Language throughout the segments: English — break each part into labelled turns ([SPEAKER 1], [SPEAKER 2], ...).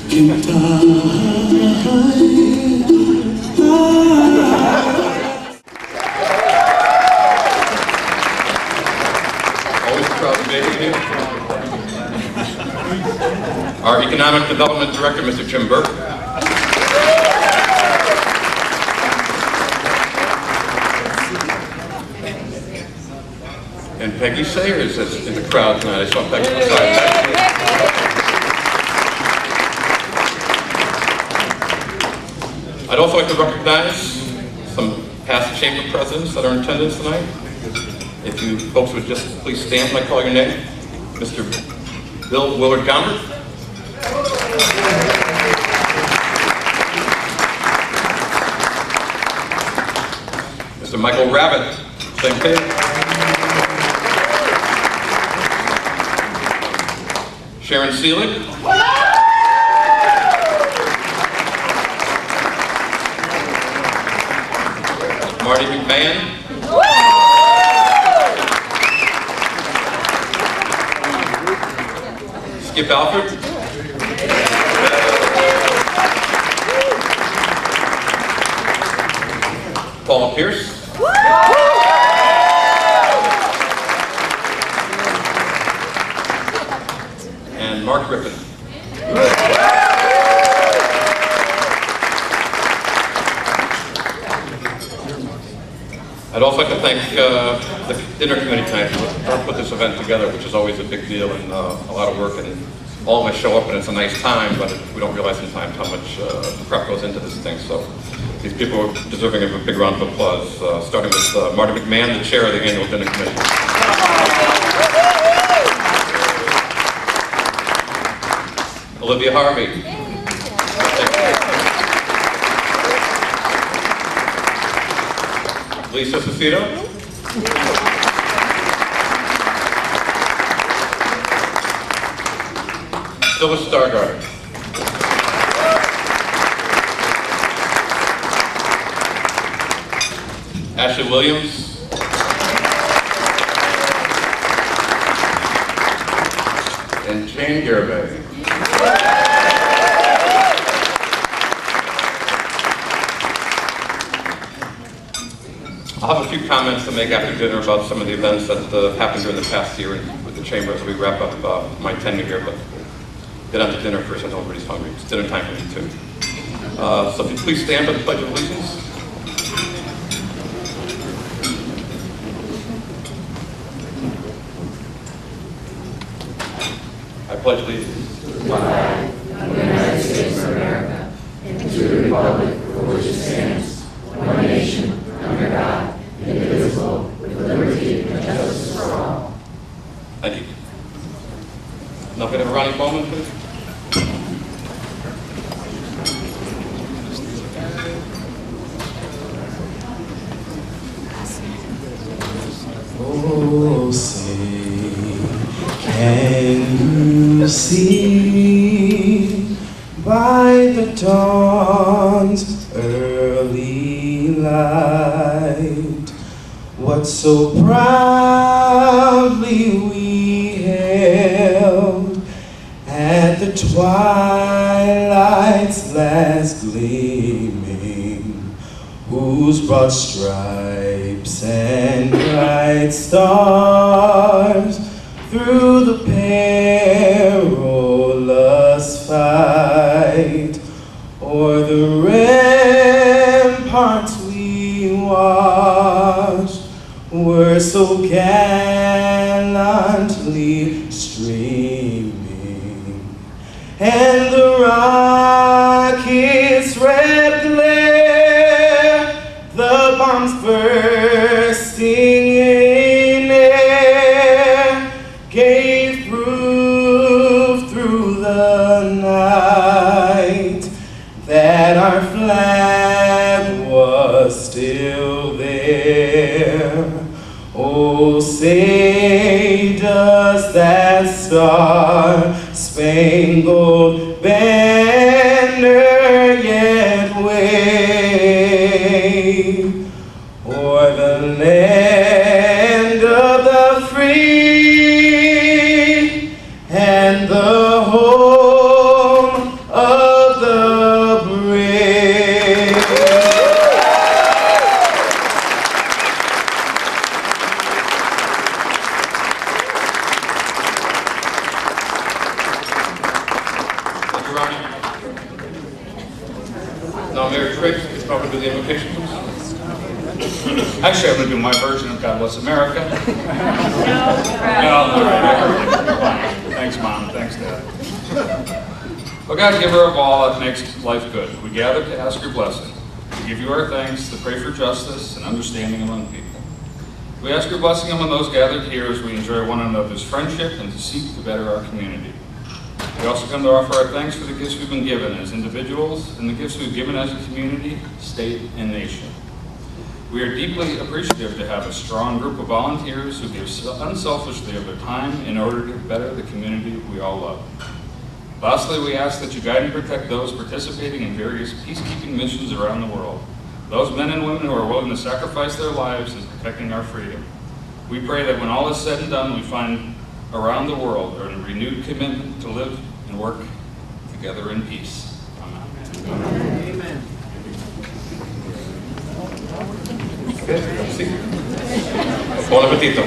[SPEAKER 1] can't
[SPEAKER 2] Always proud to be here. Our Economic Development Director, Mr. Jim Burke. And Peggy Sayers is in the crowd tonight. I saw Peggy beside me. I'd also like to recognize some past chamber presidents that are in attendance tonight. If you folks would just please stand when I call your name. Mr. Bill Willard Gombert. Mr. Michael Rabbit, same page. Sharon Seelig. Marty McMahon. Skip Alford. Paul Pierce. And Mark Griffin. I'd also like to thank the dinner committee tonight for put this event together, which is always a big deal and a lot of work, and all of us show up and it's a nice time, but we don't realize sometimes how much prep goes into this thing. So these people are deserving of a big round of applause, starting with Marty McMahon, the chair of the annual dinner committee. Olivia Harvey. Lisa Cicito. Phyllis Stargard. Ashley Williams. And Jane Garibay. I'll have a few comments to make after dinner about some of the events that happened during the past year with the chamber as we wrap up my tenure here, but get on to dinner first. I know everybody's hungry. It's dinner time for me too. So if you please stand for the Pledge of Allegiance. I pledge allegiance
[SPEAKER 3] to the flag of the United States of America and to the republic for which it stands, one nation, under God, indivisible, with liberty and justice for all.
[SPEAKER 2] Thank you. Now can I have a round of applause, please?
[SPEAKER 1] Oh, say, can you see by the dawn's early light what so proudly we held at the twilight's last gleaming, whose broad stripes and bright stars through the perilous fight o'er the ramparts we watched were so gallantly streaming, and the rocket's red glare, the bombs bursting in air, gave proof through the night that our flag was still there. Oh, say
[SPEAKER 2] Now, Mayor Triggs, it's probably do the invocation, please.
[SPEAKER 4] Actually, I'm going to do my version of God Bless America. No, all right. Thanks, Mom. Thanks, Dad. Oh God, giver of all that makes life good, we gather to ask your blessing. We give you our thanks to pray for justice and understanding among people. We ask your blessing among those gathered here as we enjoy one another's friendship and to seek to better our community. We also come to offer our thanks for the gifts we've been given as individuals and the gifts we've given as a community, state, and nation. We are deeply appreciative to have a strong group of volunteers who give unselfishly of their time in order to better the community we all love. Lastly, we ask that you guide and protect those participating in various peacekeeping missions around the world, those men and women who are willing to sacrifice their lives in protecting our freedom. We pray that when all is said and done, we find around the world a renewed commitment to live and work together in peace. Amen.
[SPEAKER 3] Amen.
[SPEAKER 2] Buon appetito.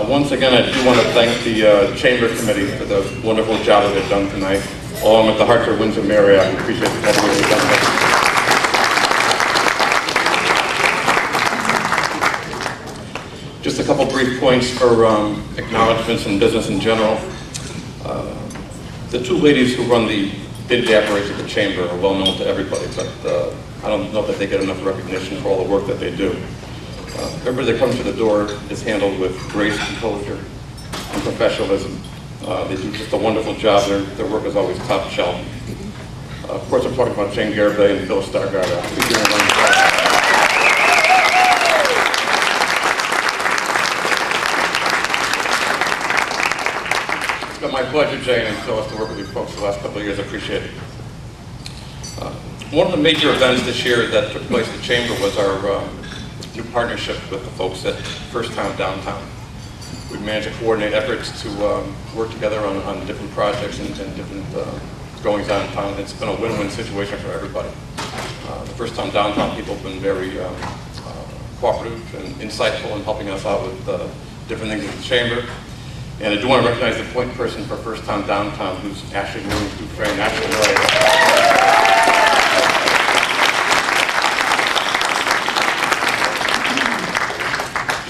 [SPEAKER 2] Once again, I do want to thank the Chamber Committee for the wonderful job that they've done tonight, along with the Hartford Windsor Marriott. I appreciate the work they've done. Just a couple brief points for acknowledgments and business in general. The two ladies who run the bid operation of the Chamber are well known to everybody, but I don't know that they get enough recognition for all the work that they do. Everybody that comes to the door is handled with grace, composure, and professionalism. They do just a wonderful job. Their work is always top shelf. Of course, I'm talking about Jane Garibay and Phil Stargard. It's been my pleasure, Jane and Phyllis, to work with you folks the last couple of years. I appreciate it. One of the major events this year that took place at the Chamber was our new partnership with the folks at First Town Downtown. We've managed to coordinate efforts to work together on different projects and different goings on in town. It's been a win-win situation for everybody. The First Town Downtown people have been very cooperative and insightful in helping us out with different things at the Chamber. And I do want to recognize the point person for First Town Downtown, who's Ashley Williams Dufresne. Ashley,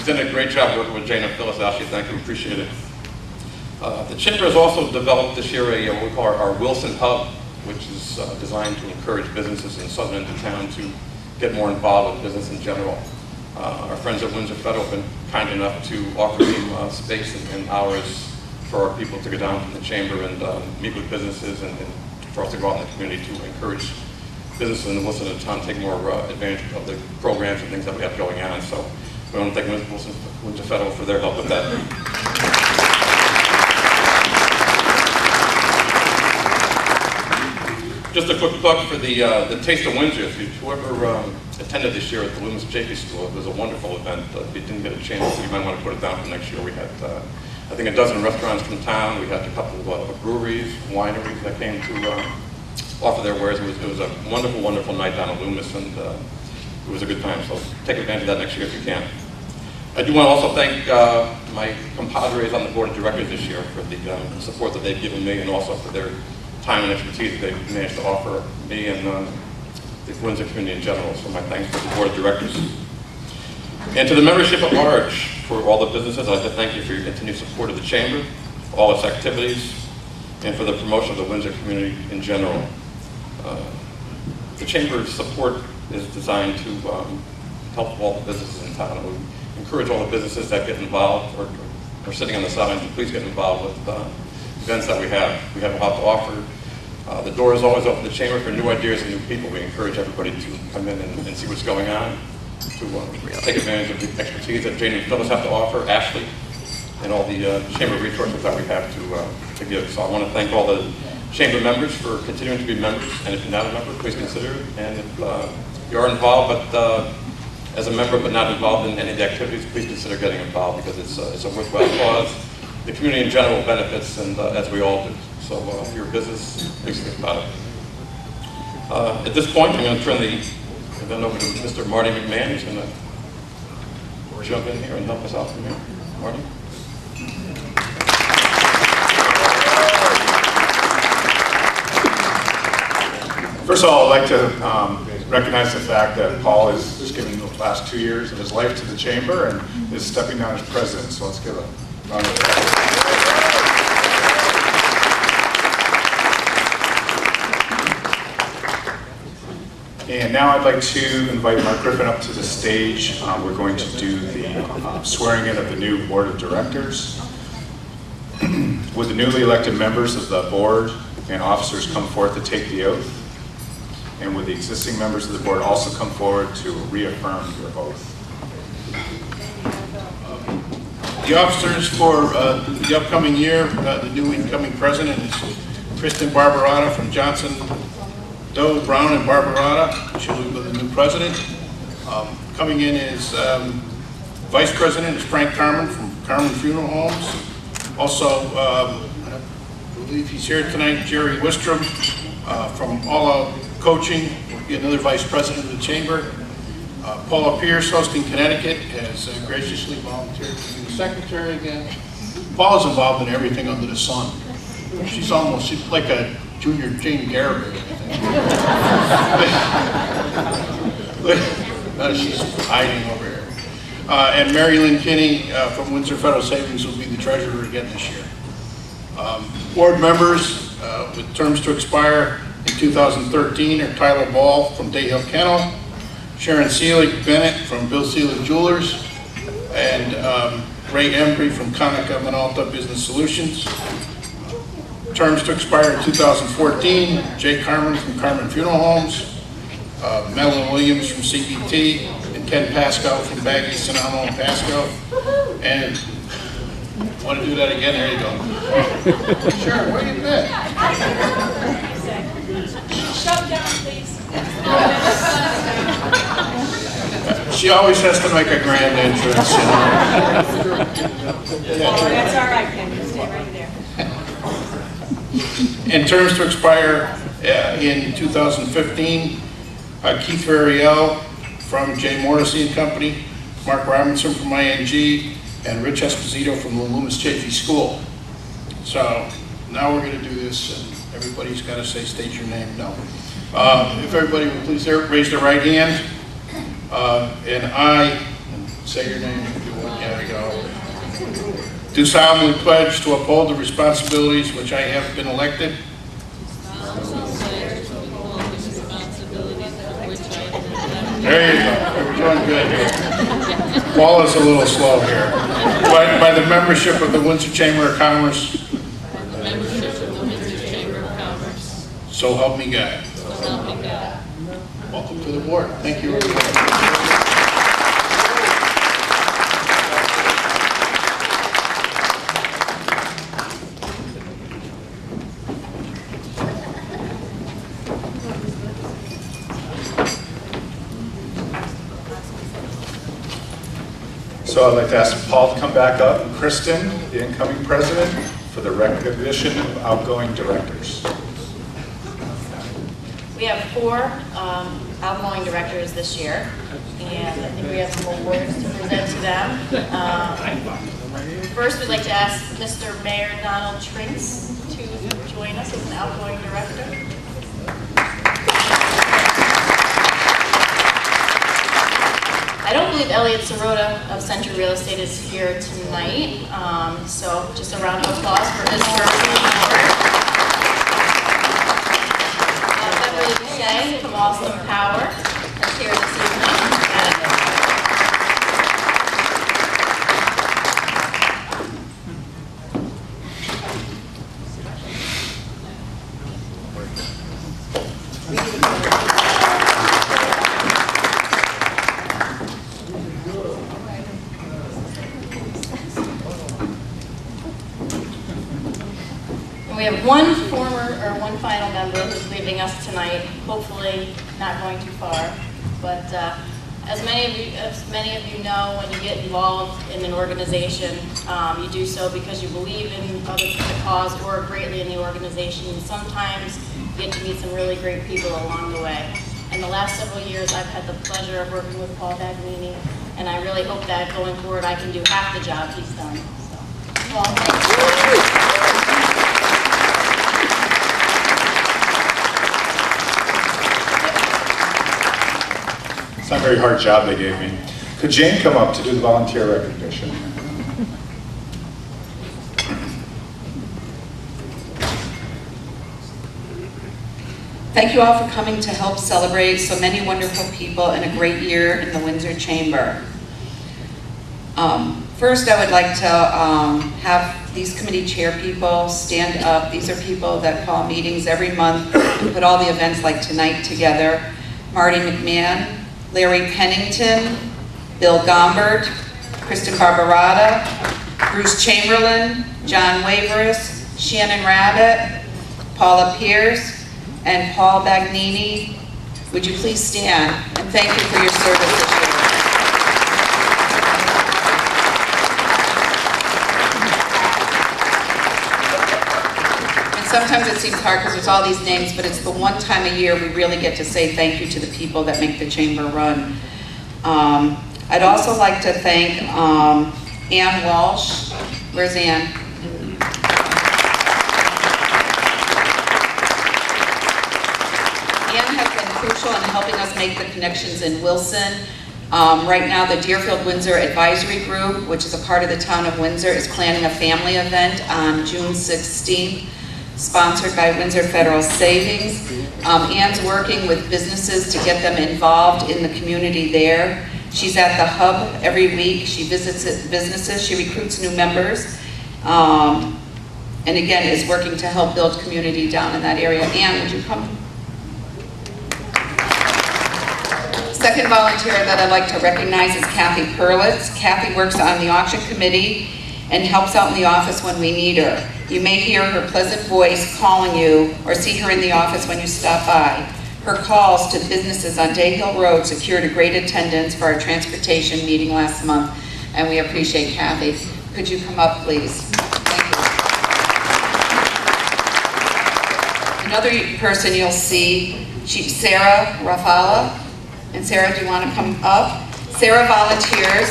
[SPEAKER 2] done a great job working with Jane and Phyllis. Ashley, thank you, appreciate it. The Chamber has also developed this year what we call our Wilson Hub, which is designed to encourage businesses in southern end of town to get more involved with business in general. Our friends at Windsor Federal have been kind enough to offer some space and hours for our people to go down to the Chamber and meet with businesses and for us to go out in the community to encourage businesses in the Wilson end of town to take more advantage of the programs and things that we have going on. So we want to thank Windsor Federal for their help with that. Just a quick plug for the Taste of Windsor. If whoever attended this year at the Loomis Chafee School, it was a wonderful event. If you didn't get a chance, you might want to put it down for next year. We had, I think, a dozen restaurants from town. We had a couple of breweries, wineries that came to offer their wares. It was a wonderful, wonderful night down at Loomis, and it was a good time. So take advantage of that next year if you can. I do want to also thank my compadres on the board of directors this year for the support that they've given me and also for their time and expertise that they've managed to offer me and the Windsor community in general. So my thanks to the board of directors. And to the membership at large, for all the businesses, I'd like to thank you for your continued support of the Chamber, all its activities, and for the promotion of the Windsor community in general. The Chamber's support is designed to help all the businesses in town. We encourage all the businesses that get involved or are sitting on the sidelines to please get involved with events that we have. We have a lot to offer. The door is always open to the Chamber for new ideas and new people. We encourage everybody to come in and see what's going on, to take advantage of the expertise that Jane and Phyllis have to offer, Ashley, and all the Chamber resources that we have to give. So I want to thank all the Chamber members for continuing to be members, and if you're not a member, please consider it. And if you are involved, but as a member but not involved in any of the activities, please consider getting involved because it's a worthwhile cause. The community in general benefits, and as we all do. So if you're a business, please think about it. At this point, I'm going to turn the event over to Mr. Marty McMahon. He's going to jump in here and help us out from here. Marty?
[SPEAKER 5] First of all, I'd like to recognize the fact that Paul has just given the last 2 years of his life to the chamber and is stepping down as president. So let's give a round of applause. And now I'd like to invite Mark Griffin up to the stage. We're going to do the swearing in of the new board of directors. Would the newly elected members of the board and officers come forth to take the oath? And would the existing members of the board also come forward to reaffirm your oath?
[SPEAKER 6] The officers for the upcoming year, the new incoming president is Kristen Barbarata from Johnson, Doe, Brown, and Barbarata. She'll be with the new president. Coming in is vice president is Frank Carmen from Carmen Funeral Homes. Also, I believe he's here tonight, Jerry Wistrom from All Out Coaching, will be another vice president of the chamber. Paula Pierce, hosting Connecticut, has graciously volunteered to be the secretary again. Paula's involved in everything under the sun. She's like a junior Jane Garrett, I think. She's hiding over here. And Mary Lynn Kinney from Windsor Federal Savings will be the treasurer again this year. Board members with terms to expire in 2013 are Tyler Ball from Day Hill Kennel, Sharon Seelig Bennett from Bill Seelig Jewelers, and Ray Embry from Konica Minolta Business Solutions. Terms to expire in 2014, Jay Carmen from Carmen Funeral Homes, Madeline Williams from CBT, and Ken Pascal from Baggy, Sonamo, and Pascal. And want to do that again? There you go. Sure, where you been?
[SPEAKER 3] Shut down, please.
[SPEAKER 6] She always has to make a grand entrance, you know.
[SPEAKER 3] That's all right, Ken. You stay right there.
[SPEAKER 6] And terms to expire in 2015, Keith Variel from J. Morrissey and Company, Mark Robinson from ING, and Rich Esposito from the Loomis Chafee School. So now we're going to do this, and everybody's got to say, state your name. No. If everybody would please raise their right hand, and I, and say your name. There you go. Do solemnly pledge to uphold the responsibilities which I have been elected. There you go. We're doing good here. Paul is a little slow here. By the membership of the Windsor Chamber of Commerce. So help me God. Welcome to the board. Thank you, everybody.
[SPEAKER 5] So I'd like to ask Paul to come back up, and Kristen, the incoming president, for the recognition of outgoing directors.
[SPEAKER 7] We have 4 outgoing directors this year, and I think we have some awards to present to them. First, we'd like to ask Mr. Mayor Donald Trinks to join us as an outgoing director. I don't believe Elliot Sirota of Century Real Estate is here tonight, so just a round of applause for his service on the board. Beverly Duchesne from Awesome Power is here this evening. We have one final member who's leaving us tonight, hopefully not going too far. But as many of you know, when you get involved in an organization, you do so because you believe in the cause or greatly in the organization. And sometimes you get to meet some really great people along the way. In the last several years, I've had the pleasure of working with Paul Baglini, and I really hope that going forward I can do half the job he's done. So, Paul, thank you.
[SPEAKER 5] very hard job they gave me. Could Jane come up to do the volunteer recognition?
[SPEAKER 8] Thank you all for coming to help celebrate so many wonderful people and a great year in the Windsor Chamber. First, I would like to have these committee chair people stand up. These are people that call meetings every month and put all the events like tonight together. Marty McMahon, Larry Pennington, Bill Gombert, Kristen Barbarata, Bruce Chamberlain, John Waveris, Shannon Rabbit, Paula Pierce, and Paul Bagnini. Would you please stand, and thank you for your service this year. And sometimes it seems hard because there's all these names, but it's the one time a year we really get to say thank you to the people that make the chamber run. I'd also like to thank Ann Walsh. Where's Ann? Crucial in helping us make the connections in Wilson. Right now, the Deerfield Windsor Advisory Group, which is a part of the town of Windsor, is planning a family event on June 16th, sponsored by Windsor Federal Savings. Ann's working with businesses to get them involved in the community there. She's at the hub every week. She visits businesses. She recruits new members. And again, is working to help build community down in that area. Ann, would you come? Second volunteer that I'd like to recognize is Kathy Perlitz. Kathy works on the auction committee and helps out in the office when we need her. You may hear her pleasant voice calling you or see her in the office when you stop by. Her calls to businesses on Day Hill Road secured a great attendance for our transportation meeting last month, and we appreciate Kathy. Could you come up, please? Thank you. Another person you'll see, Sarah Rafala. And Sarah, do you want to come up? Sarah volunteers.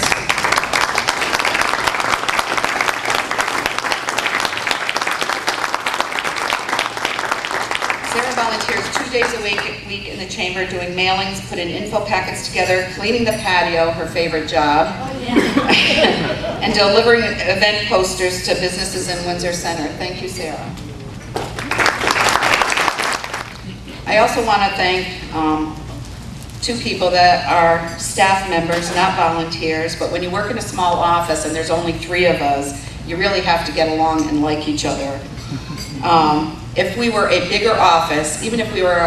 [SPEAKER 8] Sarah volunteers 2 days a week in the chamber doing mailings, putting info packets together, cleaning the patio, her favorite job, and delivering event posters to businesses in Windsor Center. Thank you, Sarah. I also want to thank two people that are staff members, not volunteers, but when you work in a small office and there's only 3 of us, you really have to get along and like each other. If we were a bigger office, even if we were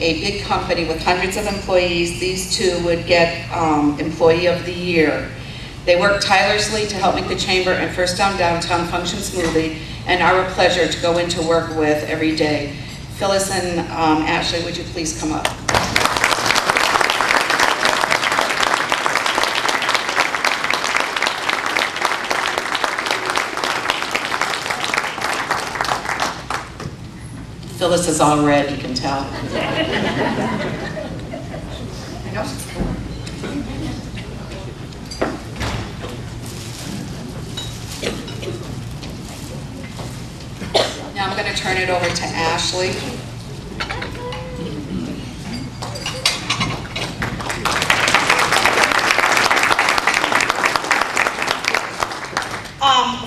[SPEAKER 8] a big company with hundreds of employees, these 2 would get Employee of the Year. They work tirelessly to help make the chamber and First Down Downtown function smoothly and are a pleasure to go into work with every day. Phyllis and Ashley, would you please come up? Phyllis is all red, you can tell. Now I'm going to turn it over to Ashley.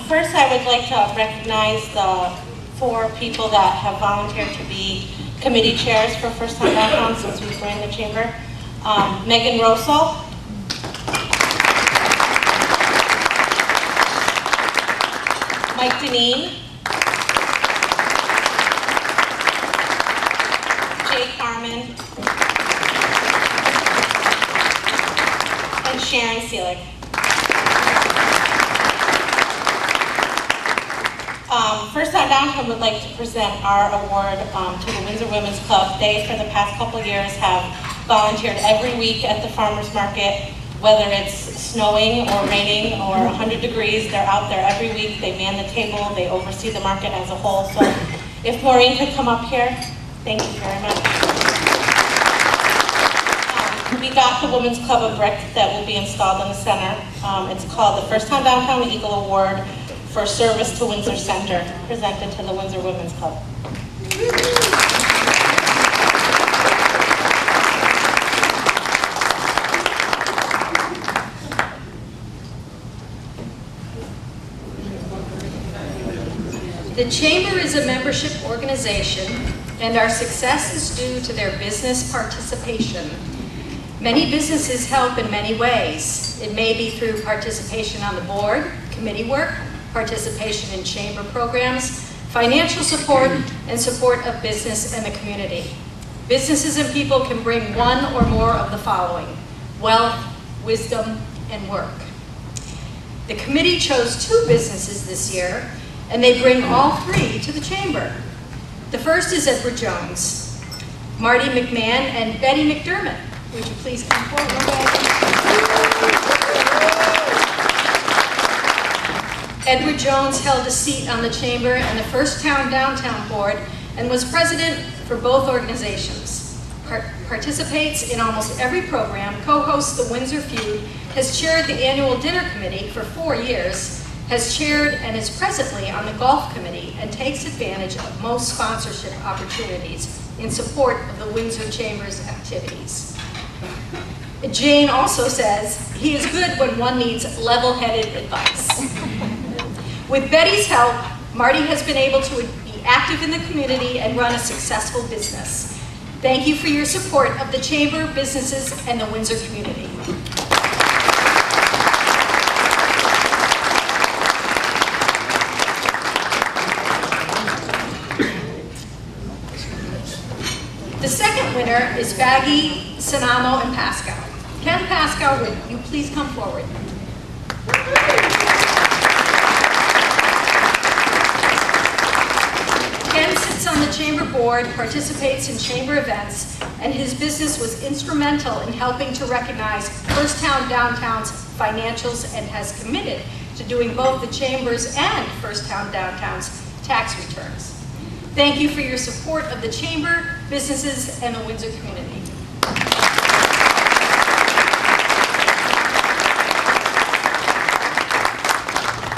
[SPEAKER 9] First, I would like to recognize the 4 people that have volunteered to be committee chairs for First Time Downtown since we were in the chamber. Megan Rosal, Mike Deneen, Jay Carmen, and Sharon Seelig. First Time Downtown would like to present our award to the Windsor Women's Club. They, for the past couple of years, have volunteered every week at the farmers market, whether it's snowing or raining or 100 degrees. They're out there every week. They man the table. They oversee the market as a whole. So if Maureen could come up here, thank you very much. We got the Women's Club of Brick that will be installed in the center. It's called the First Time Downtown Eagle Award for service to Windsor Center, presented to the Windsor Women's Club.
[SPEAKER 10] The Chamber is a membership organization, and our success is due to their business participation. Many businesses help in many ways. It may be through participation on the board, committee work, participation in chamber programs, financial support, and support of business and the community. Businesses and people can bring one or more of the following: wealth, wisdom, and work. The committee chose 2 businesses this year, and they bring all 3 to the chamber. The first is Edward Jones. Marty McMahon and Betty McDermott, would you please come forward? Edward Jones held a seat on the chamber and the First Town Downtown Board and was president for both organizations. Participates in almost every program, co-hosts the Windsor Feud, has chaired the annual dinner committee for 4 years, has chaired and is presently on the golf committee, and takes advantage of most sponsorship opportunities in support of the Windsor Chamber's activities. Jane also says he is good when one needs level-headed advice. With Betty's help, Marty has been able to be active in the community and run a successful business. Thank you for your support of the Chamber, businesses, and the Windsor community. The second winner is Baggy, Sanamo, and Pascal. Ken Pascal, would you please come forward? Ken sits on the chamber board, participates in chamber events, and his business was instrumental in helping to recognize First Town Downtown's financials and has committed to doing both the chamber's and First Town Downtown's tax returns. Thank you for your support of the chamber, businesses, and the Windsor community.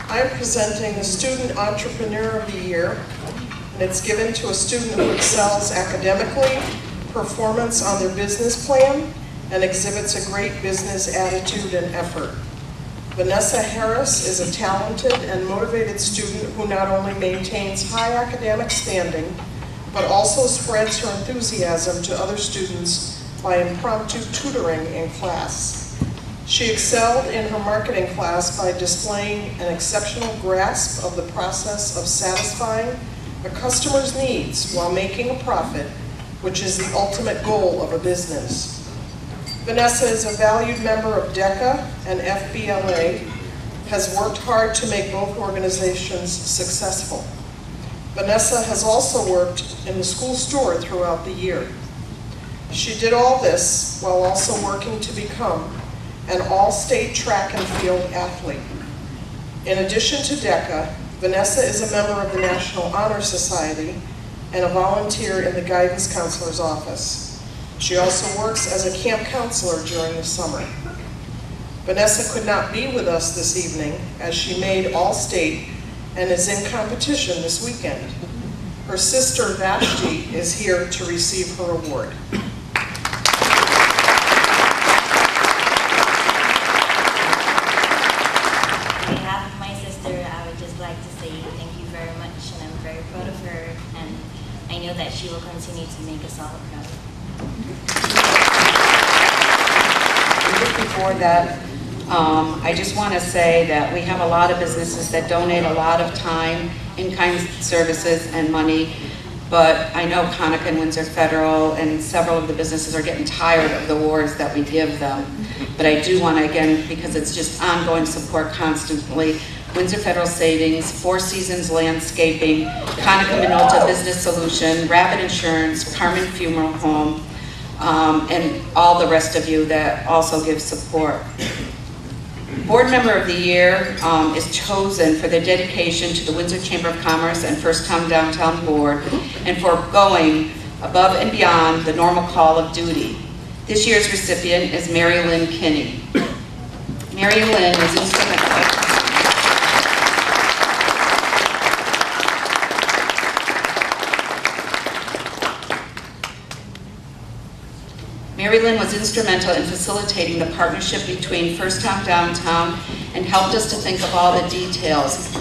[SPEAKER 11] I'm presenting the Student Entrepreneur of the Year, and it's given to a student who excels academically, performance on their business plan, and exhibits a great business attitude and effort. Vanessa Harris is a talented and motivated student who not only maintains high academic standing, but also spreads her enthusiasm to other students by impromptu tutoring in class. She excelled in her marketing class by displaying an exceptional grasp of the process of satisfying a customer's needs while making a profit, which is the ultimate goal of a business. Vanessa is a valued member of DECA and FBLA, has worked hard to make both organizations successful. Vanessa has also worked in the school store throughout the year. She did all this while also working to become an all-state track and field athlete. In addition to DECA, Vanessa is a member of the National Honor Society and a volunteer in the guidance counselor's office. She also works as a camp counselor during the summer. Vanessa could not be with us this evening as she made All-State and is in competition this weekend. Her sister Vashti is here to receive her award.
[SPEAKER 12] On behalf of my sister, I would just like to say thank you very much, and I'm very proud of her, and I know that she will continue to make us all proud.
[SPEAKER 8] Just before that, I just want to say that we have a lot of businesses that donate a lot of time, in-kind services, and money. But I know Connecticut and Windsor Federal and several of the businesses are getting tired of the awards that we give them. But I do want to, again, because it's just ongoing support constantly, Windsor Federal Savings, Four Seasons Landscaping, Connecticut Minolta Business Solution, Rapid Insurance, Carmen Funeral Home, and all the rest of you that also give support. Board Member of the Year is chosen for their dedication to the Windsor Chamber of Commerce and First Town Downtown Board and for going above and beyond the normal call of duty. This year's recipient is Mary Lynn Kinney. Mary Lynn is instrumental. Mary Lynn was instrumental in facilitating the partnership between First Town Downtown and helped us to think of all the details.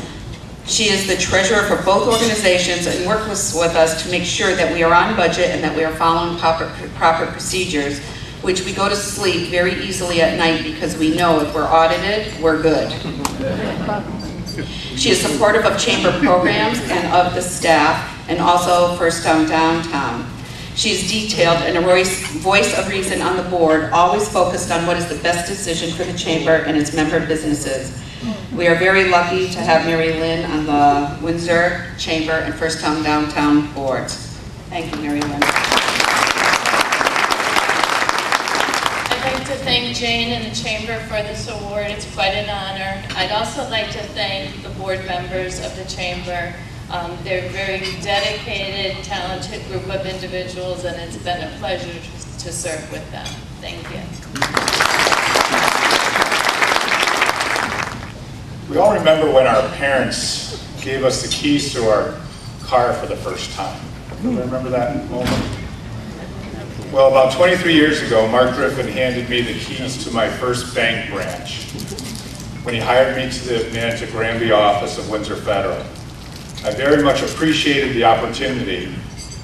[SPEAKER 8] She is the treasurer for both organizations and works with us to make sure that we are on budget and that we are following proper procedures, which we go to sleep very easily at night because we know if we're audited, we're good. She is supportive of chamber programs and of the staff, and also First Town Downtown. She is detailed and a voice of reason on the board, always focused on what is the best decision for the chamber and its member businesses. We are very lucky to have Mary Lynn on the Windsor Chamber and First Town Downtown boards. Thank you, Mary Lynn.
[SPEAKER 7] I'd like to thank Jane and the Chamber for this award. It's quite an honor. I'd also like to thank the board members of the Chamber. They're a very dedicated, talented group of individuals, and it's been a pleasure to serve with them. Thank you.
[SPEAKER 5] We all remember when our parents gave us the keys to our car for the first time. Anybody remember that moment? Well, about 23 years ago, Mark Griffin handed me the keys to my first bank branch when he hired me to manage the Granby office of Windsor Federal. I very much appreciated the opportunity,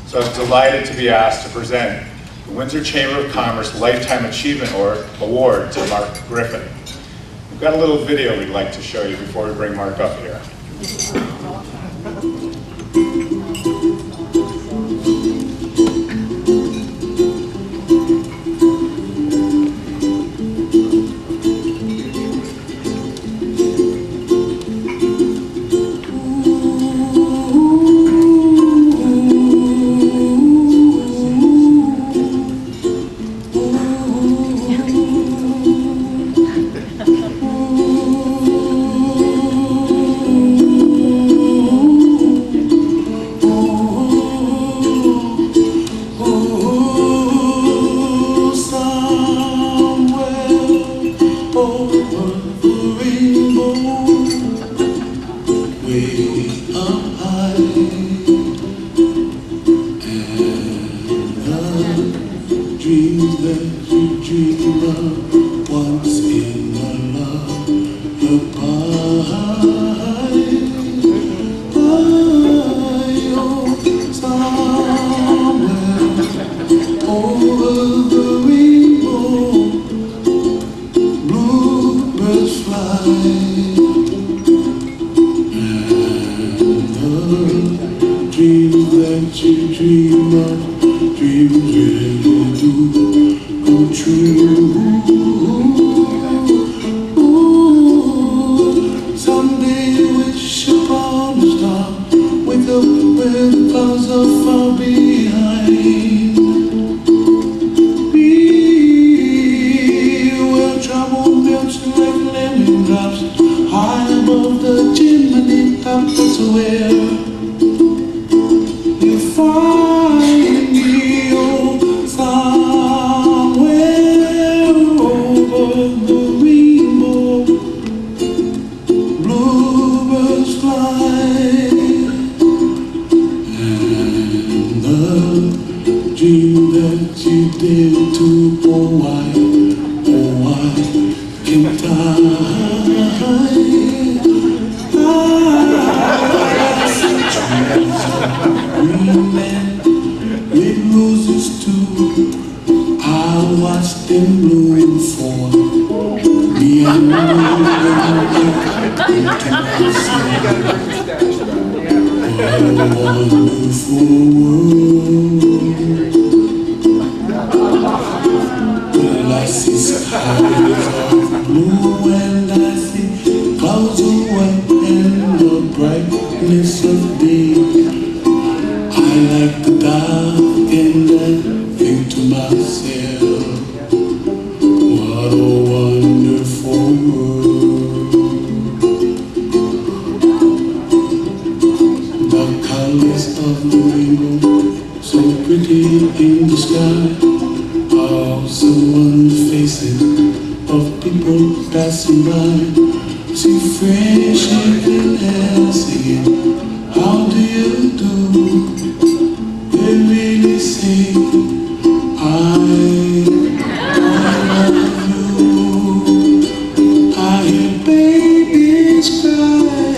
[SPEAKER 5] so I was delighted to be asked to present the Windsor Chamber of Commerce Lifetime Achievement Award to Mark Griffin. We've got a little video we'd like to show you before we bring Mark up here.
[SPEAKER 1] Cry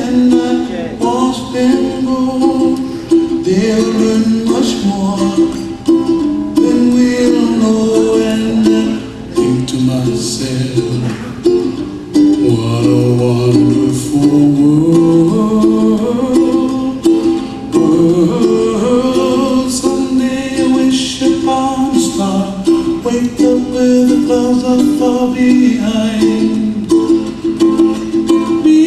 [SPEAKER 1] and I
[SPEAKER 13] much more than we'll know. And I think to myself, what a wonderful world. Someday I wish upon a star, wake up with the clouds are far behind me,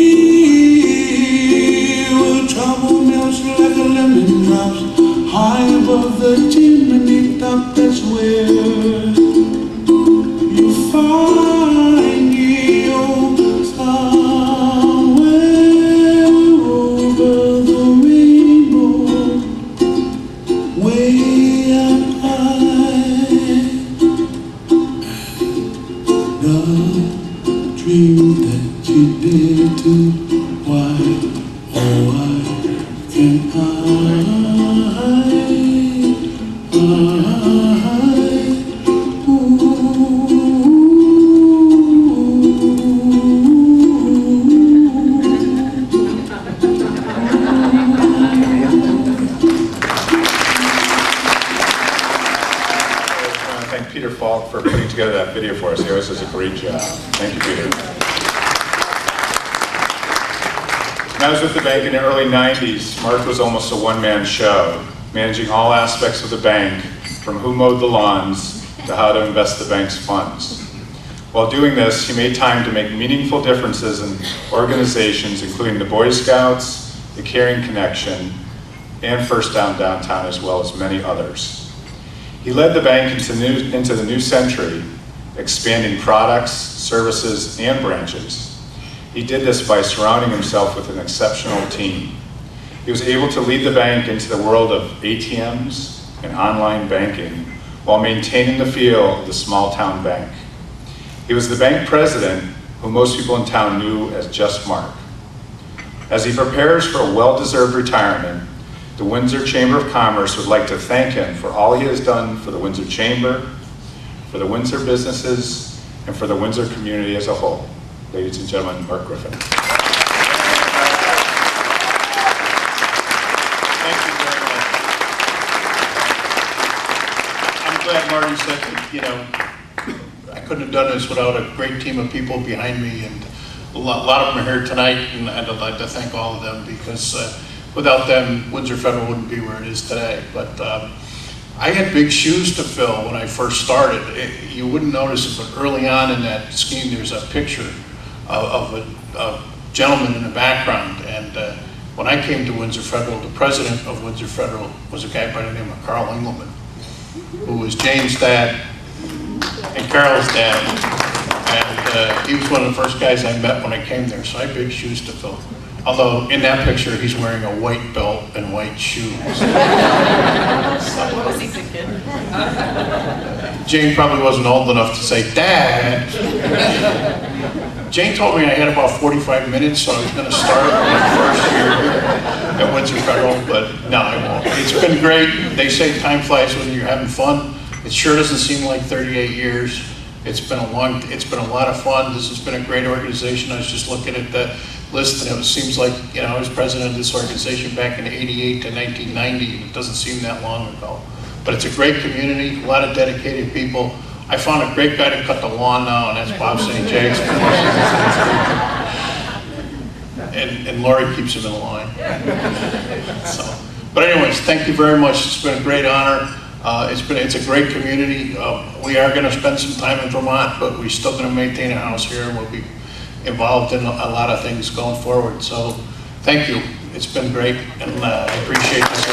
[SPEAKER 13] where trouble melts like a lemon drops high above the chimney top. That's where you find me, oh, somewhere over the rainbow, way up high. The dream that you did to, why, oh, why can't I
[SPEAKER 5] Peter Falk for putting together that video for us. He always does a great job. Thank you, Peter. When I was with the bank in the early 90s, Mark was almost a one-man show, managing all aspects of the bank, from who mowed the lawns to how to invest the bank's funds. While doing this, he made time to make meaningful differences in organizations, including the Boy Scouts, the Caring Connection, and First Down Downtown, as well as many others. He led the bank into the new century, expanding products, services, and branches. He did this by surrounding himself with an exceptional team. He was able to lead the bank into the world of ATMs and online banking while maintaining the feel of the small town bank. He was the bank president who most people in town knew as just Mark. As he prepares for a well-deserved retirement, the Windsor Chamber of Commerce would like to thank him for all he has done for the Windsor Chamber, for the Windsor businesses, and for the Windsor community as a whole. Ladies and gentlemen, Mark Griffin.
[SPEAKER 6] Thank you very much. I'm glad Marty said that, you know, I couldn't have done this without a great team of people behind me, and a lot of them are here tonight, and I'd like to thank all of them, because without them, Windsor Federal wouldn't be where it is today. But I had big shoes to fill when I first started. You wouldn't notice it, but early on in that scheme, there's a picture of a gentleman in the background. And when I came to Windsor Federal, the president of Windsor Federal was a guy by the name of Carl Engelman, who was Jane's dad and Carol's dad. And he was one of the first guys I met when I came there, so I had big shoes to fill. Although in that picture, he's wearing a white belt and white shoes.
[SPEAKER 8] What was he thinking?
[SPEAKER 6] Jane probably wasn't old enough to say, Dad. Jane told me I had about 45 minutes, so I was going to start my first year at Windsor Federal, but no, I won't. It's been great. They say time flies when you're having fun. It sure doesn't seem like 38 years. It's been a lot of fun. This has been a great organization. I was just looking at the list, and it seems like, you know, I was president of this organization back in '88 to 1990, and it doesn't seem that long ago. But it's a great community, a lot of dedicated people. I found a great guy to cut the lawn now, and that's Bob St. James. And Lori keeps him in line. So, but anyways, thank you very much. It's been a great honor. It's a great community. We are going to spend some time in Vermont, but we're still going to maintain a house here, and we'll be involved in a lot of things going forward. So thank you. It's been great, and I appreciate this.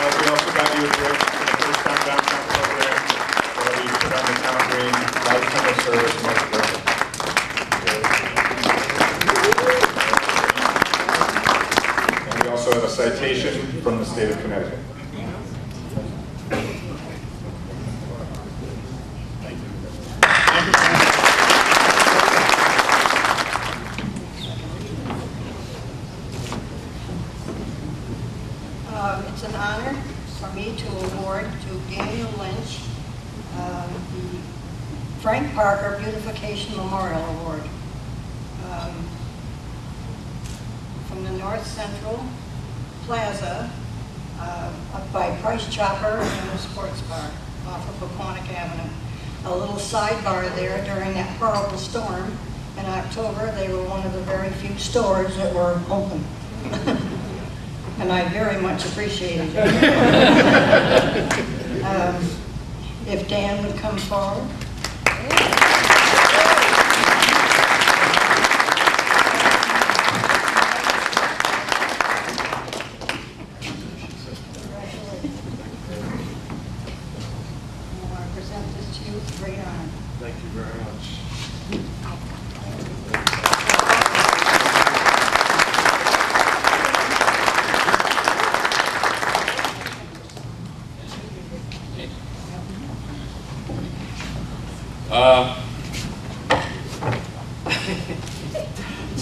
[SPEAKER 5] We also got you a gift for the First Down Downtown program, where we put on the town green, lifetime of service, Mark Griffin. And we also have a citation from the state of Connecticut.
[SPEAKER 10] It's an honor for me to award to Daniel Lynch the Frank Parker Beautification Memorial Award from the North Central Plaza up by Price Chopper and the Sports Bar off of Paquonic Avenue. A little sidebar there, during that horrible storm in October, they were one of the very few stores that were open. And I very much appreciated it. If Dan would come forward.
[SPEAKER 1] Thank you very much.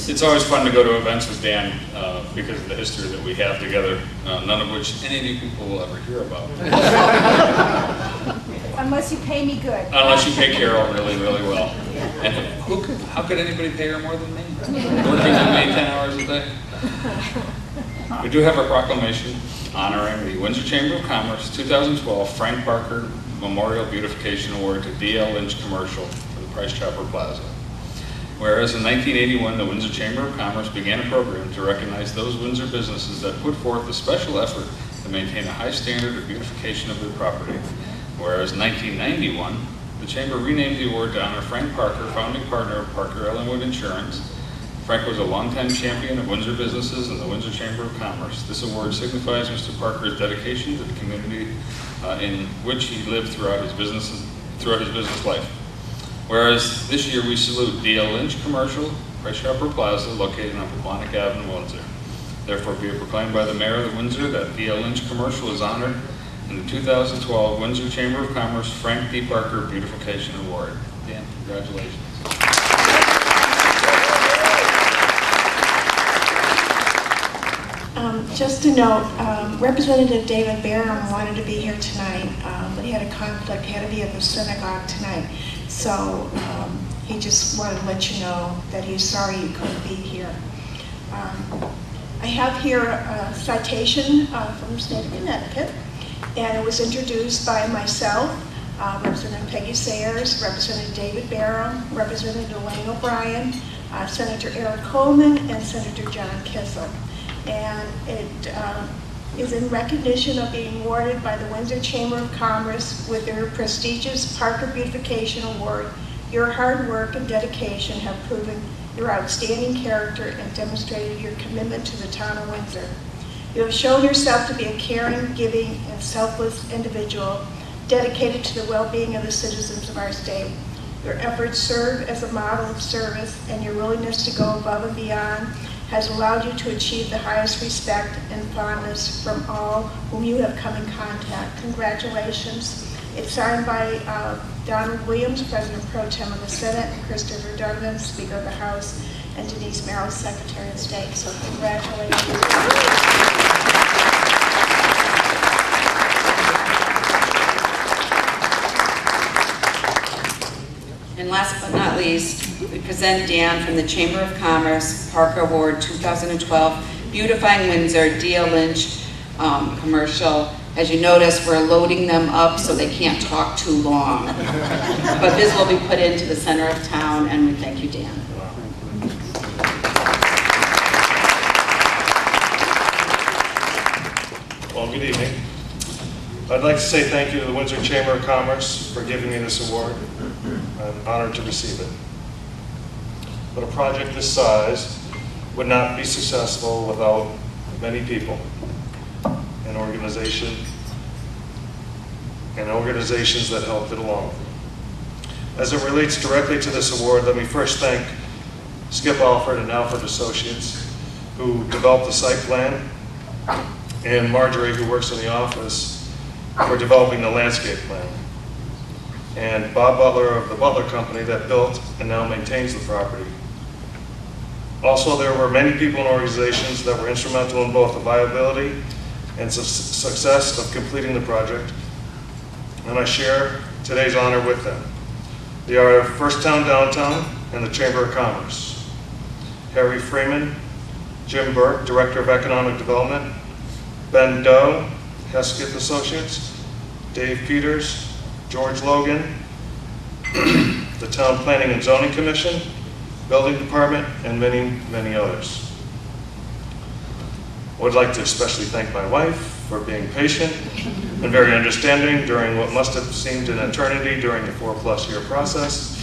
[SPEAKER 4] It's always fun to go to events with Dan because of the history that we have together, none of which any of you people will ever hear about.
[SPEAKER 10] Unless you pay me good.
[SPEAKER 4] Unless you pay Carol really, really well. And how could anybody pay her more than me? Working with me 10 hours a day. We do have a proclamation honoring the Windsor Chamber of Commerce 2012 Frank Parker Memorial Beautification Award to D.L. Lynch Commercial for the Price Chopper Plaza. Whereas in 1981, the Windsor Chamber of Commerce began a program to recognize those Windsor businesses that put forth a special effort to maintain a high standard of beautification of their property. Whereas in 1991, the Chamber renamed the award to honor Frank Parker, founding partner of Parker Ellenwood Insurance. Frank was a longtime champion of Windsor businesses and the Windsor Chamber of Commerce. This award signifies Mr. Parker's dedication to the community in which he lived throughout his business life. Whereas this year we salute D.L. Lynch Commercial, Price Chopper Plaza, located on Paquonic Avenue, Windsor. Therefore be it proclaimed by the Mayor of Windsor that D.L. Lynch Commercial is honored in the 2012 Windsor Chamber of Commerce Frank D. Parker Beautification Award. Dan, congratulations.
[SPEAKER 14] Just a note, Representative David Barham wanted to be here tonight, but he had a conflict. He had to be at the synagogue tonight. So he just wanted to let you know that he's sorry you couldn't be here. I have here a citation from the state of Connecticut, and it was introduced by myself, Representative Peggy Sayers, Representative David Barham, Representative Elaine O'Brien, Senator Eric Coleman, and Senator John Kissel. And it is in recognition of being awarded by the Windsor Chamber of Commerce with their prestigious Parker Beautification Award. Your hard work and dedication have proven your outstanding character and demonstrated your commitment to the town of Windsor. You have shown yourself to be a caring, giving, and selfless individual dedicated to the well-being of the citizens of our state. Your efforts serve as a model of service, and your willingness to go above and beyond has allowed you to achieve the highest respect and fondness from all whom you have come in contact. Congratulations. It's signed by Donald Williams, President Pro Tem of the Senate, and Christopher Donovan, Speaker of the House, and Denise Merrill, Secretary of State. So congratulations.
[SPEAKER 8] And last but not least, we present Dan from the Chamber of Commerce Parker Award 2012, Beautifying Windsor, D.L. Lynch Commercial. As you notice, we're loading them up so they can't talk too long. But this will be put into the center of town, and we thank you, Dan.
[SPEAKER 1] Well, good evening. I'd like to say thank you to the Windsor Chamber of Commerce for giving me this award. I'm honored to receive it. But a project this size would not be successful without many people and organizations that helped it along. As it relates directly to this award, let me first thank Skip Alford and Alford Associates, who developed the site plan, and Marjorie, who works in the office, for developing the landscape plan, and Bob Butler of the Butler Company that built and now maintains the property. Also, there were many people and organizations that were instrumental in both the viability and success of completing the project, and I share today's honor with them. They are First Town Downtown and the Chamber of Commerce. Harry Freeman, Jim Burke, Director of Economic Development, Ben Doe, Hesketh Associates, Dave Peters, George Logan, the Town Planning and Zoning Commission, Building Department, and many, many others. I would like to especially thank my wife for being patient and very understanding during what must have seemed an eternity during the 4+ year process.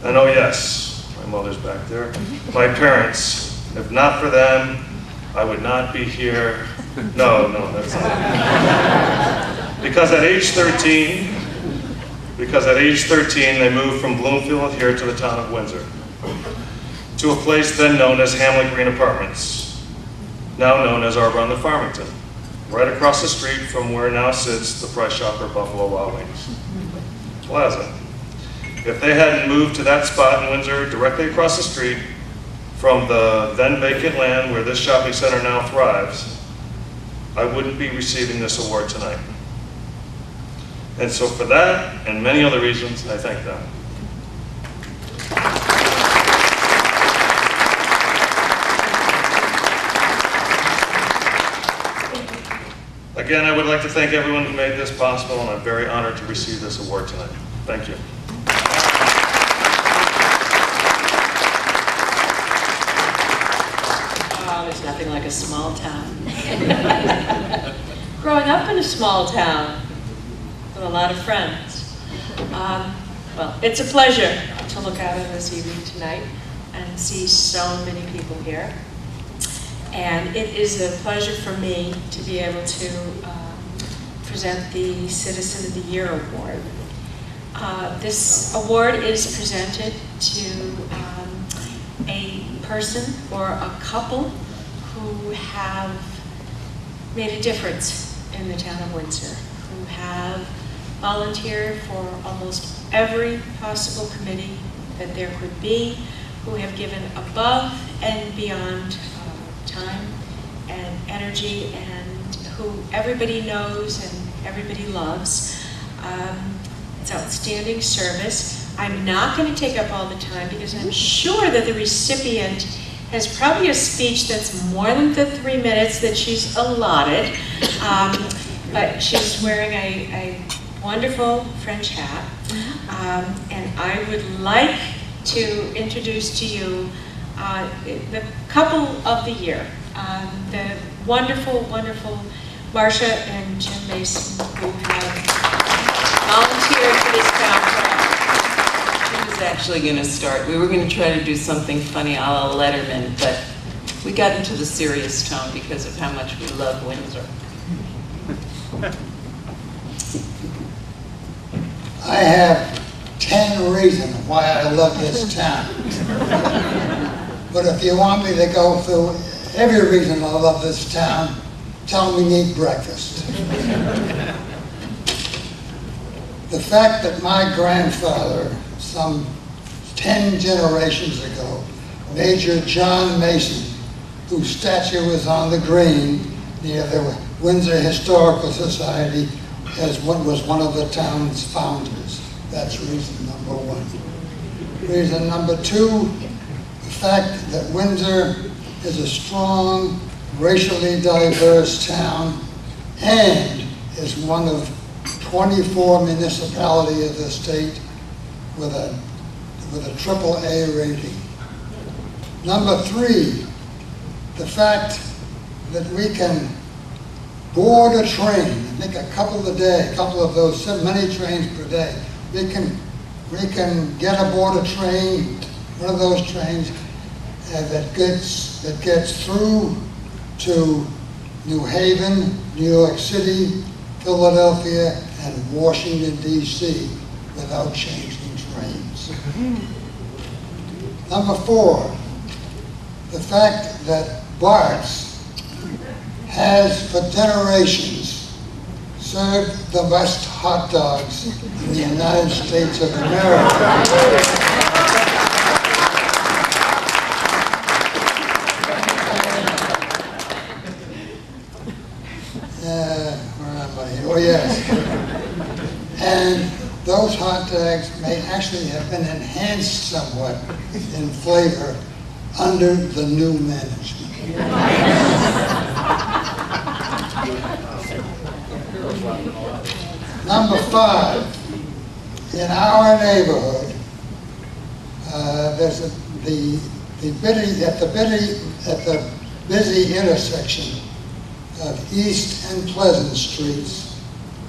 [SPEAKER 1] And oh yes, my mother's back there, my parents. If not for them, I would not be here. No, that's not it. Because at age 13, they moved from Bloomfield here to the town of Windsor, to a place then known as Hamlet Green Apartments, now known as Arbor on the Farmington, right across the street from where now sits the Price Chopper Buffalo Wild Wings Plaza. If they hadn't moved to that spot in Windsor, directly across the street from the then vacant land where this shopping center now thrives, I wouldn't be receiving this award tonight. And so for that and many other reasons, I thank them. Again, I would like to thank everyone who made this possible, and I'm very honored to receive this award tonight. Thank you.
[SPEAKER 15] There's nothing like a small town. Growing up in a small town with a lot of friends. Well, it's a pleasure to look out on this evening tonight and see so many people here. And it is a pleasure for me to be able to present the Citizen of the Year Award. This award is presented to a person or a couple who have made a difference in the town of Windsor, who have volunteered for almost every possible committee that there could be, who have given above and beyond time and energy, and who everybody knows and everybody loves. It's outstanding service. I'm not going to take up all the time because I'm sure that the recipient has probably a speech that's more than the 3 minutes that she's allotted. But she's wearing a wonderful French hat. And I would like to introduce to you the couple of the year, the wonderful, wonderful Marcia and Jim Mason, who have volunteered for this town.
[SPEAKER 16] I was actually going to start. We were going to try to do something funny a la Letterman, but we got into the serious tone because of how much we love Windsor.
[SPEAKER 17] I have 10 reasons why I love this town. But if you want me to go through every reason I love this town, tell me to eat breakfast. The fact that my grandfather, some 10 generations ago, Major John Mason, whose statue is on the green near the Windsor Historical Society, was one of the town's founders. That's reason number one. Reason number two, the fact that Windsor is a strong, racially diverse town and is one of 24 municipalities of the state with a AAA rating. Number three, the fact that we can board a train, make a couple of those, so many trains per day. We can get aboard a train, one of those trains that gets through to New Haven, New York City, Philadelphia, and Washington, D.C. without changing trains. Number four, the fact that Bart's has for generations served the best hot dogs in the United States of America. where am I here? Oh, yes. And those hot dogs may actually have been enhanced somewhat in flavor under the new management. Number 5, in our neighborhood, there's the busy intersection of East and Pleasant Streets,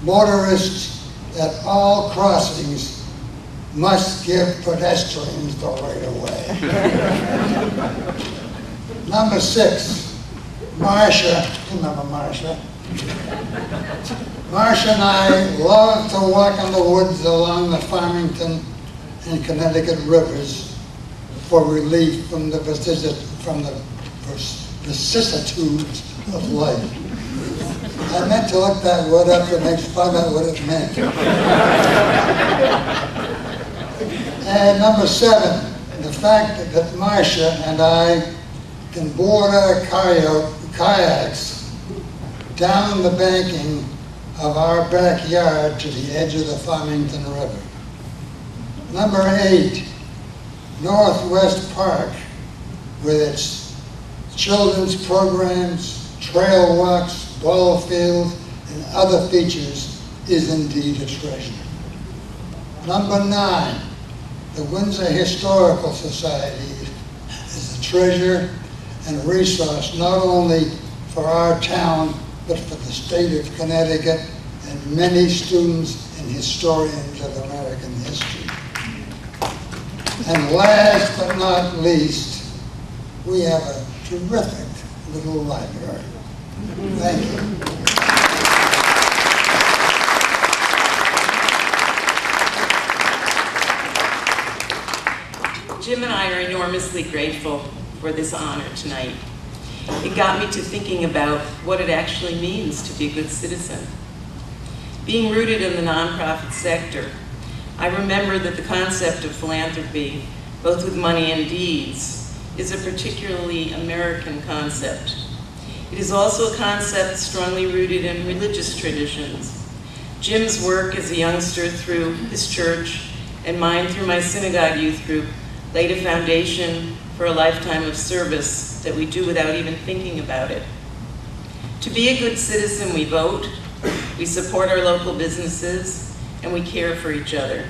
[SPEAKER 17] motorists at all crossings must give pedestrians the right of way. Number 6, Marcia, remember Marcia? Marcia and I love to walk in the woods along the Farmington and Connecticut rivers for relief from the vicissitudes of life. I meant to look that word up to find out what it meant. And number 7, the fact that Marcia and I can board our kayaks down the banking of our backyard to the edge of the Farmington River. Number 8, Northwest Park, with its children's programs, trail walks, ball fields, and other features, is indeed a treasure. Number 9, the Windsor Historical Society is a treasure and resource not only for our town, but for the state of Connecticut and many students and historians of American history. And last but not least, we have a terrific little library. Thank you.
[SPEAKER 16] Jim and I are enormously grateful for this honor tonight. It got me to thinking about what it actually means to be a good citizen. Being rooted in the nonprofit sector, I remember that the concept of philanthropy, both with money and deeds, is a particularly American concept. It is also a concept strongly rooted in religious traditions. Jim's work as a youngster through his church and mine through my synagogue youth group laid a foundation for a lifetime of service that we do without even thinking about it. To be a good citizen, we vote, we support our local businesses, and we care for each other.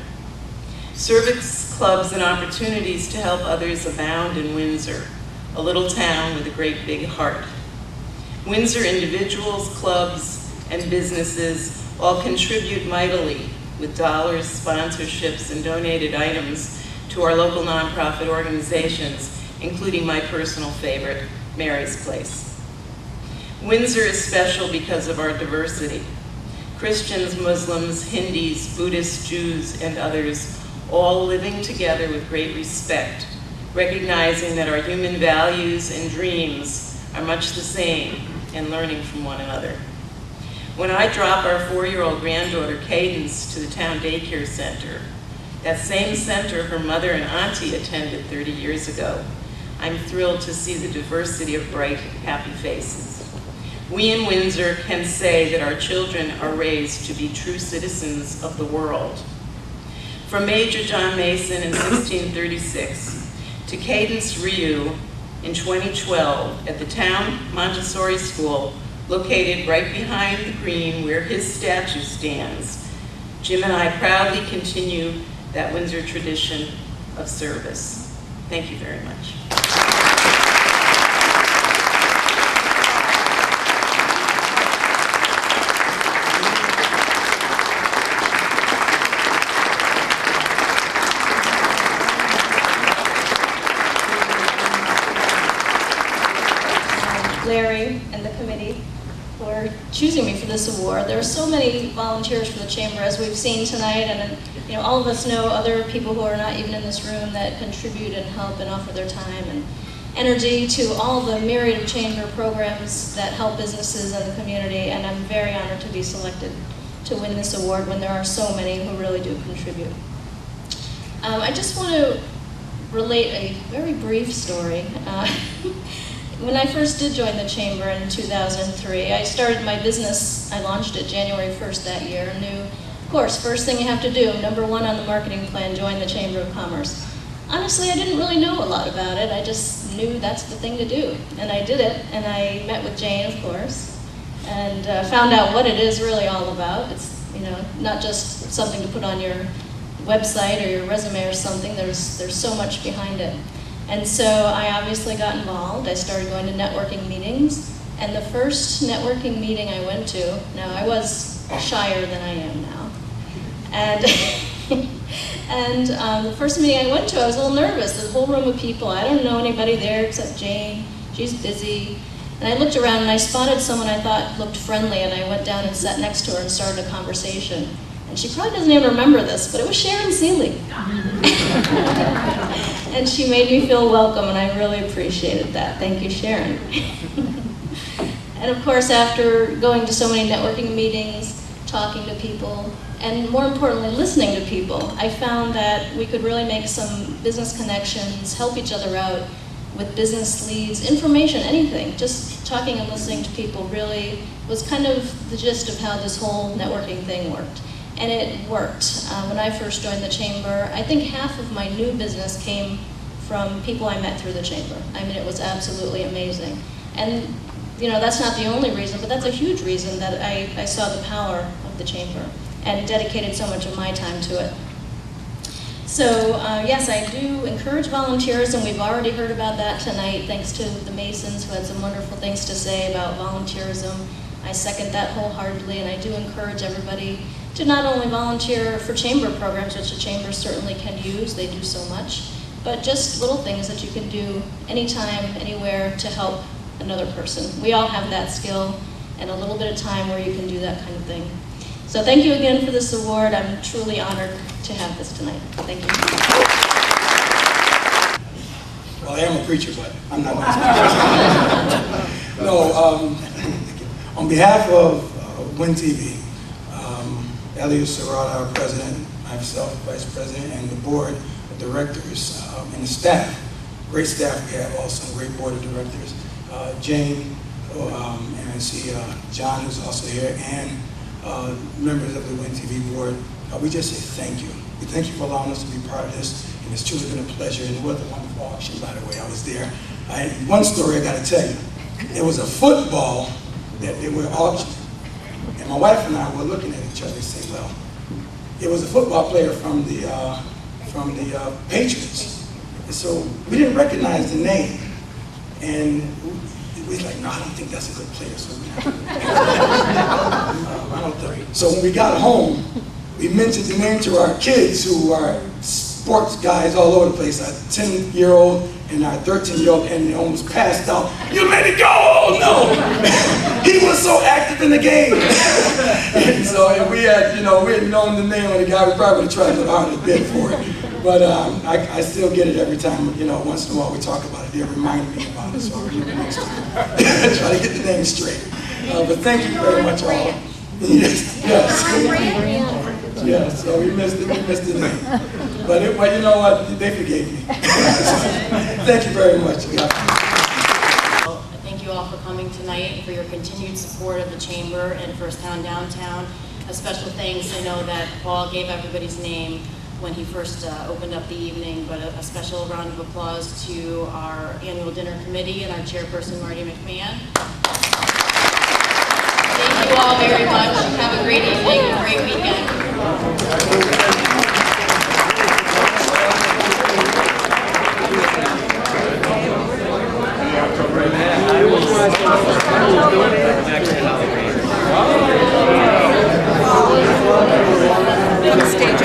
[SPEAKER 16] Service clubs and opportunities to help others abound in Windsor, a little town with a great big heart. Windsor individuals, clubs, and businesses all contribute mightily with dollars, sponsorships, and donated items to our local nonprofit organizations, including my personal favorite, Mary's Place. Windsor is special because of our diversity. Christians, Muslims, Hindus, Buddhists, Jews, and others, all living together with great respect, recognizing that our human values and dreams are much the same and learning from one another. When I drop our 4-year-old granddaughter Cadence to the town daycare center, that same center her mother and auntie attended 30 years ago, I'm thrilled to see the diversity of bright, happy faces. We in Windsor can say that our children are raised to be true citizens of the world. From Major John Mason in 1636 to Cadence Ryu in 2012 at the town Montessori School, located right behind the green where his statue stands, Jim and I proudly continue that Windsor tradition of service. Thank you very much.
[SPEAKER 10] Larry and the committee for choosing me for this award. There are so many volunteers for the Chamber, as we've seen tonight, and all of us know other people who are not even in this room that contribute and help and offer their time and energy to all the myriad of Chamber programs that help businesses in the community, and I'm very honored to be selected to win this award when there are so many who really do contribute. I just want to relate a very brief story.
[SPEAKER 18] when I first did join the chamber in 2003, I started my business, I launched it January 1st that year, and knew, of course, first thing you have to do, number one on the marketing plan, join the Chamber of Commerce. Honestly, I didn't really know a lot about it. I just knew that's the thing to do. And I did it, and I met with Jane, of course, and found out what it is really all about. It's, you know, not just something to put on your website or your resume or something. There's so much behind it. And so I obviously got involved. I started going to networking meetings, and the first networking meeting I went to, now I was shyer than I am now, and the first meeting I went to, I was a little nervous. There's a whole room of people. I don't know anybody there except Jane. She's busy. And I looked around and I spotted someone I thought looked friendly, and I went down and sat next to her and started a conversation. And she probably doesn't even remember this, but it was Sharon Seelig. And she made me feel welcome, and I really appreciated that. Thank you, Sharon. And of course, after going to so many networking meetings, talking to people, and more importantly, listening to people, I found that we could really make some business connections, help each other out with business leads, information, anything. Just talking and listening to people really was kind of the gist of how this whole networking thing worked. And it worked. When I first joined the chamber, I think half of my new business came from people I met through the chamber. I mean, it was absolutely amazing. And you know, that's not the only reason, but that's a huge reason that I saw the power of the chamber and dedicated so much of my time to it. So yes, I do encourage volunteers, and we've already heard about that tonight, thanks to the Masons who had some wonderful things to say about volunteerism. I second that wholeheartedly, and I do encourage everybody to not only volunteer for chamber programs, which the chamber certainly can use, they do so much, but just little things that you can do anytime, anywhere to help another person. We all have that skill and a little bit of time where you can do that kind of thing. So thank you again for this award. I'm truly honored to have this tonight. Thank you.
[SPEAKER 19] Well, I am a preacher, but I'm not going to speak. No, on behalf of Win TV, Elliot Serrata, our president, myself, vice president, and the board of directors, and the staff, great staff we have also, great board of directors. Jane, and I see John who's also here, and members of the Win TV board. We just say thank you. We thank you for allowing us to be part of this, and it's truly been a pleasure, and it was a wonderful auction, by the way. I was there. One story I got to tell you. It was a football that they were auctioning, and my wife and I were looking at each other and saying, well, it was a football player from the Patriots, and so we didn't recognize the name, and we was like, no, I don't think that's a good player. So, I don't think. So when we got home, we mentioned the name to our kids who are sports guys all over the place, our 10-year-old and our 13-year-old, and they almost passed out. You made it go! Oh no! He was so active in the game. And so if we had, we had known the name of the guy, we probably would have tried to hard a bit for it. But I still get it every time, once in a while we talk about it. They remind me about it, so I'll read it next time. Try to get the name straight. But thank you very much, all. Yes. Yes, so we missed the name. But you know what? They forgave me. Thank you very much.
[SPEAKER 7] Thank you all for coming tonight and for your continued support of the Chamber and First Town Downtown. A special thanks, I know that Paul gave everybody's name when he first opened up the evening, but a special round of applause to our annual dinner committee and our chairperson, Marty McMahon. Thank you all very much. Have a great evening and a great weekend.
[SPEAKER 3] Stage